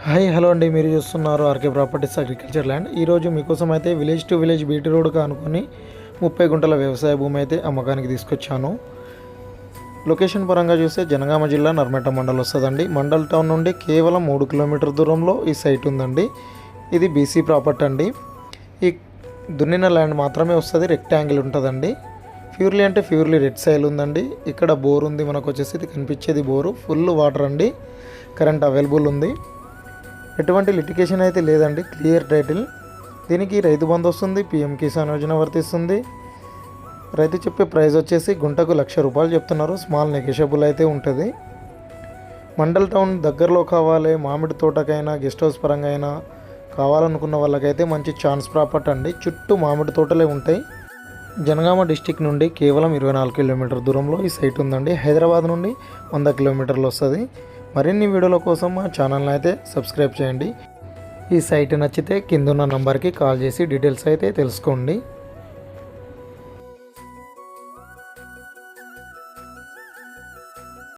Hi hello అండి, మీరు చూస్తున్నారు ఆర్కే ప్రాపర్టీస్ అగ్రికల్చర్ ల్యాండ్. ఈరోజు మీకోసం అయితే విలేజ్ టు విలేజ్ బీటీ రోడ్గా అనుకుని 30 గుంటల వ్యవసాయ భూమి అయితే అమ్మకానికి తీసుకొచ్చాను. లొకేషన్ పరంగా చూస్తే జనగామ జిల్లా నర్మేట మండల్ వస్తుందండి. మండల్ టౌన్ నుండి కేవలం 3 కిలోమీటర్ దూరంలో ఈ సైట్ ఉందండి. ఇది బీసీ ప్రాపర్టీ అండి. ఈ దున్నిన ల్యాండ్ మాత్రమే వస్తుంది, రెక్టాంగిల్ ఉంటుందండి. ప్యూర్లీ అంటే ప్యూర్లీ రెడ్ సైల్ ఉందండి. ఇక్కడ బోర్ ఉంది, మనకు వచ్చేసి ఇది కనిపించేది బోరు. ఫుల్ వాటర్ అండి, కరెంట్ అవైలబుల్ ఉంది. ఎటువంటి లిటికేషన్ అయితే లేదండి, క్లియర్ టైటిల్. దీనికి రైతు బంధు వస్తుంది, పిఎం కిసాన్ యోజన వర్తిస్తుంది. రైతు చెప్పే ప్రైస్ వచ్చేసి గుంటకు ₹1,00,000 చెప్తున్నారు. స్మాల్ నెగోషియబుల్ అయితే ఉంటుంది. మండల్ టౌన్ దగ్గరలో కావాలి, మామిడి తోటకైనా గెస్ట్ హౌస్ పరంగా అయినా కావాలనుకున్న వాళ్ళకైతే మంచి ఛాన్స్ ప్రాపర్టీ అండి. చుట్టూ మామిడి తోటలే ఉంటాయి. జనగామ డిస్టిక్ నుండి కేవలం 24 కిలోమీటర్ దూరంలో ఈ సైట్ ఉందండి. హైదరాబాద్ నుండి 100 కిలోమీటర్లు వస్తుంది. మరిన్ని వీడియోల కోసం మా ఛానల్ని అయితే సబ్స్క్రైబ్ చేయండి. ఈ సైట్ నచ్చితే కింద ఉన్న నంబర్కి కాల్ చేసి డీటెయిల్స్ అయితే తెలుసుకోండి.